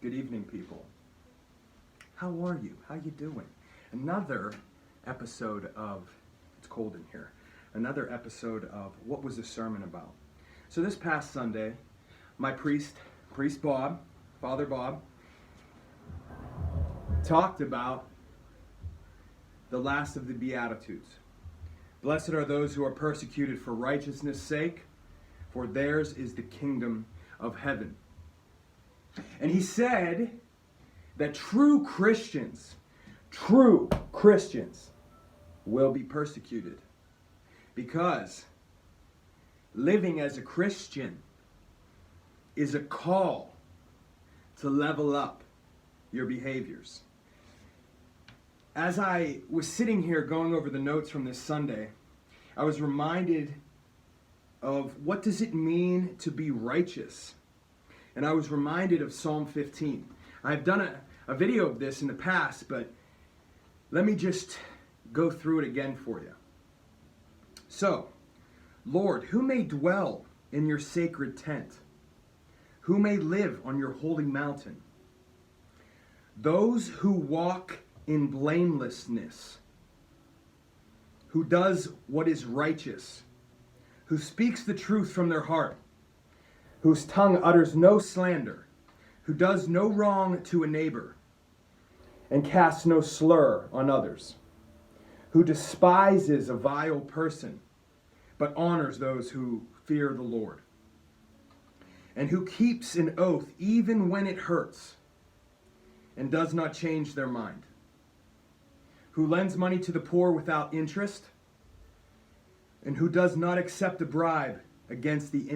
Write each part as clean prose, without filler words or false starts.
Good evening, people. How are you? How you doing? Another episode of, it's cold in here, another episode of What Was the Sermon About? So this past Sunday, my priest Bob, Father Bob, talked about the last of the Beatitudes. Blessed are those who are persecuted for righteousness' sake, for theirs is the kingdom of heaven. And he said that true Christians will be persecuted because living as a Christian is a call to level up your behaviors. As I was sitting here going over the notes from this Sunday, I was reminded of what does it mean to be righteous? And I was reminded of Psalm 15. I've done a video of this in the past, but let me just go through it again for you. So, Lord, who may dwell in your sacred tent? Who may live on your holy mountain? Those who walk in blamelessness, who does what is righteous, who speaks the truth from their heart, whose tongue utters no slander, who does no wrong to a neighbor, and casts no slur on others, who despises a vile person, but honors those who fear the Lord, and who keeps an oath even when it hurts, and does not change their mind, who lends money to the poor without interest, and who does not accept a bribe against the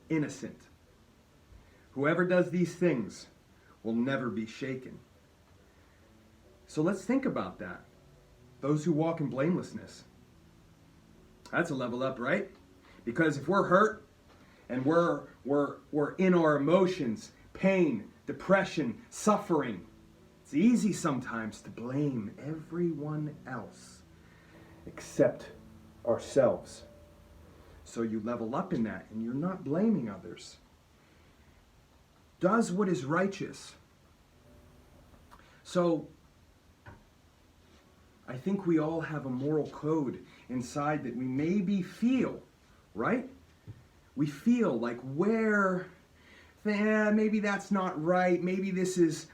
innocent. Whoever does these things will never be shaken. So let's think about that. Those who walk in blamelessness. That's a level up, right? Because if we're hurt and we're in our emotions, pain, depression, suffering, it's easy sometimes to blame everyone else except ourselves. So you level up in that and you're not blaming others. Does what is righteous. So I think we all have a moral code inside that we maybe feel, right? We feel like maybe that's not right. Maybe this is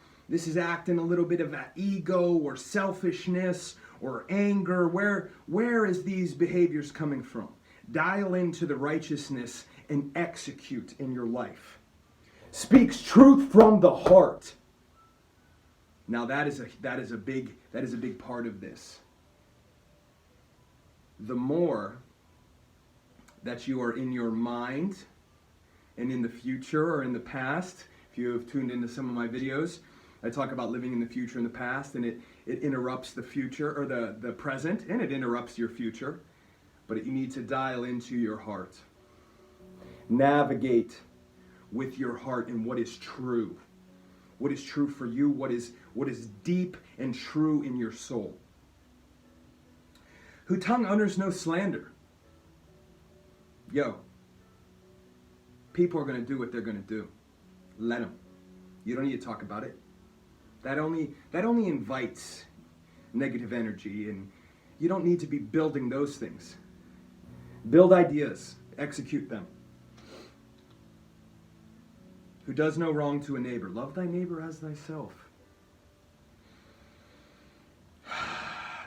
acting a little bit of an ego or selfishness or anger. Where is these behaviors coming from? Dial into the righteousness and execute in your life. Speaks truth from the heart. Now that is a big part of this. The more that you are in your mind and in the future or in the past, if you have tuned into some of my videos, I talk about living in the future and the past, and it interrupts the future or the present, and it interrupts your future. But you need to dial into your heart. Navigate with your heart in what is true. What is true for you, what is deep and true in your soul. Who tongue utters no slander. People are going to do what they're going to do. Let them. You don't need to talk about it. That only invites negative energy, and you don't need to be building those things. Build ideas, execute them. Who does no wrong to a neighbor. Love thy neighbor as thyself.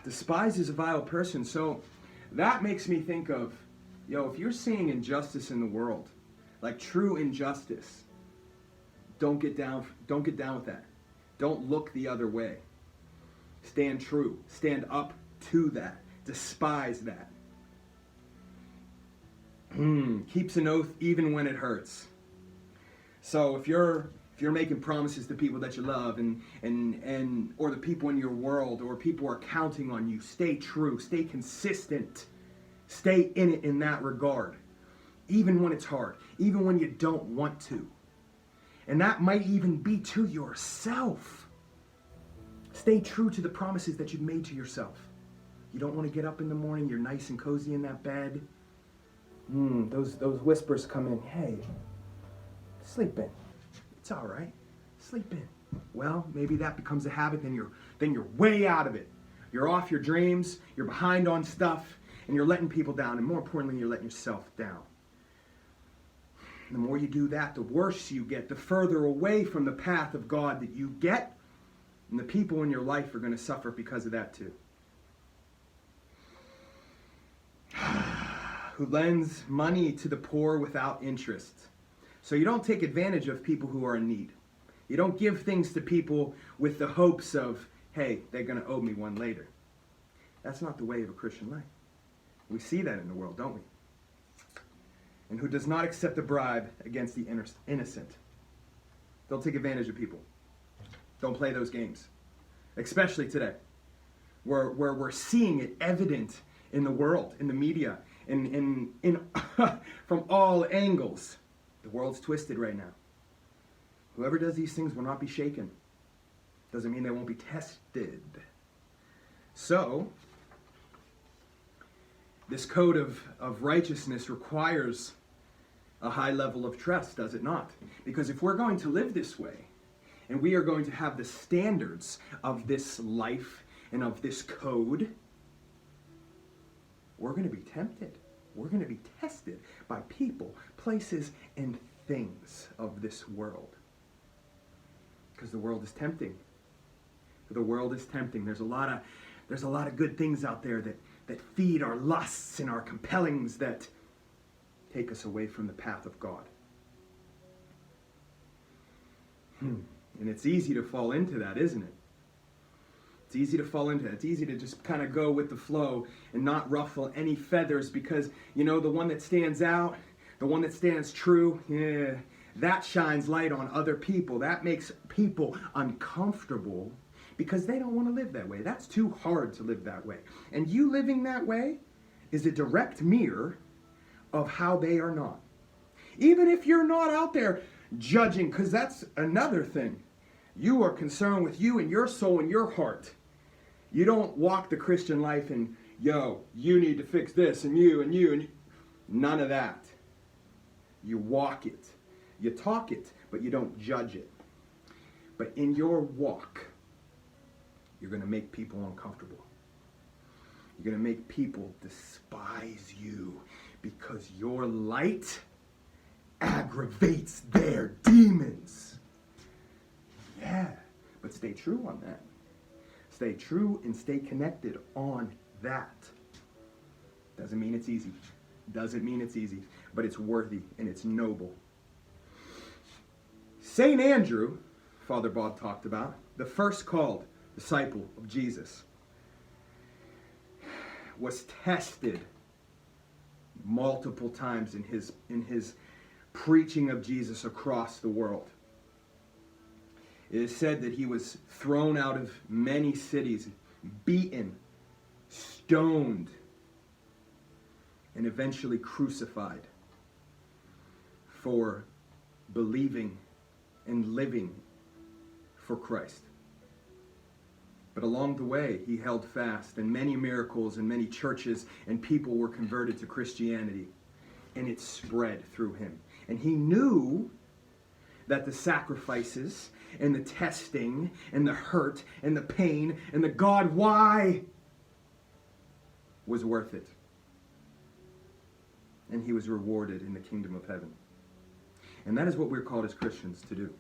Despises a vile person. So that makes me think of, if you're seeing injustice in the world, like true injustice, don't get down with that. Don't look the other way. Stand true. Stand up to that. Despise that. Keeps an oath even when it hurts. So if you're making promises to people that you love and or the people in your world, or people are counting on you, stay true, stay consistent, stay in it in that regard, even when it's hard, even when you don't want to. And that might even be to yourself. Stay true to the promises that you've made to yourself. You don't want to get up in the morning, you're nice and cozy in that bed. Those whispers come in, hey, sleep in. It's all right. Sleep in. Well, maybe that becomes a habit, then you're way out of it. You're off your dreams, you're behind on stuff, and you're letting people down, and more importantly, you're letting yourself down. And the more you do that, the worse you get, the further away from the path of God that you get, and the people in your life are going to suffer because of that too. Who lends money to the poor without interest. So you don't take advantage of people who are in need. You don't give things to people with the hopes of, hey, they're going to owe me one later. That's not the way of a Christian life. We see that in the world, don't we? And who does not accept a bribe against the innocent. Don't take advantage of people. Don't play those games. Especially today, where we're seeing it evident in the world, in the media, in from all angles. The world's twisted right now. Whoever does these things will not be shaken. Doesn't mean they won't be tested. So, this code of righteousness requires a high level of trust, does it not? Because if we're going to live this way, and we are going to have the standards of this life and of this code, we're going to be tempted. We're going to be tested by people, places, and things of this world. Because the world is tempting. The world is tempting. There's a lot of good things out there that feed our lusts and our compellings that take us away from the path of God. And it's easy to fall into that, isn't it? It's easy to fall into it. It's easy to just kind of go with the flow and not ruffle any feathers because, the one that stands out, the one that stands true, that shines light on other people. That makes people uncomfortable because they don't want to live that way. That's too hard to live that way. And you living that way is a direct mirror of how they are not. Even if you're not out there judging, because that's another thing. You are concerned with you and your soul and your heart. You don't walk the Christian life and, you need to fix this and you and you and you. None of that. You walk it. You talk it, but you don't judge it. But in your walk, you're going to make people uncomfortable. You're going to make people despise you because your light aggravates their demons. Yeah, but stay true on that. Stay true and stay connected on that. Doesn't mean it's easy. Doesn't mean it's easy, but it's worthy and it's noble. St. Andrew, Father Bob talked about, the first called disciple of Jesus, was tested multiple times in his preaching of Jesus across the world. It is said that he was thrown out of many cities, beaten, stoned, and eventually crucified for believing and living for Christ. But along the way, he held fast, and many miracles and many churches and people were converted to Christianity, and it spread through him. And he knew that the sacrifices and the testing and the hurt and the pain and the God, why, was worth it. And he was rewarded in the kingdom of heaven. And that is what we're called as Christians to do.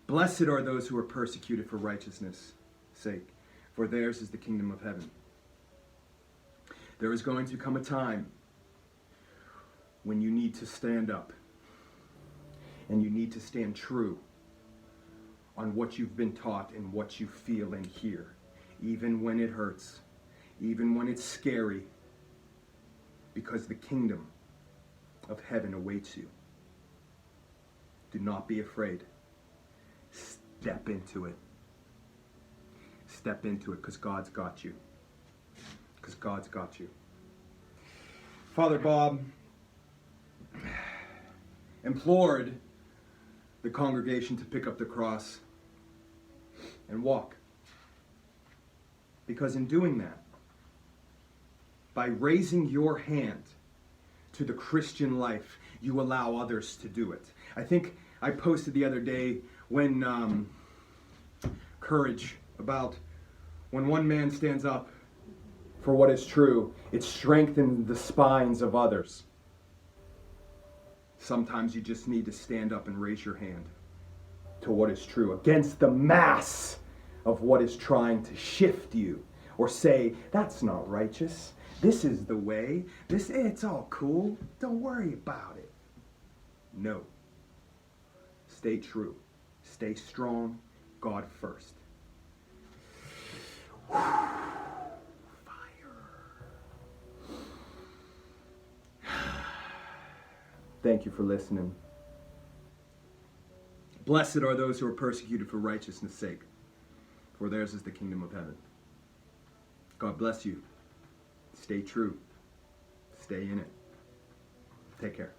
Blessed are those who are persecuted for righteousness' sake, for theirs is the kingdom of heaven. There is going to come a time when you need to stand up and you need to stand true on what you've been taught and what you feel and hear, even when it hurts, even when it's scary, because the kingdom of heaven awaits you. Do not be afraid. Step into it. Step into it because God's got you. Because God's got you. Father Bob implored the congregation to pick up the cross and walk. Because in doing that, by raising your hand to the Christian life, you allow others to do it. I think I posted the other day when courage about when one man stands up for what is true, it strengthens the spines of others. Sometimes you just need to stand up and raise your hand to what is true against the mass of what is trying to shift you or say, that's not righteous. This is the way. It's all cool. Don't worry about it. No. Stay true. Stay strong. God first. Thank you for listening. Blessed are those who are persecuted for righteousness' sake, for theirs is the kingdom of heaven. God bless you. Stay true. Stay in it. Take care.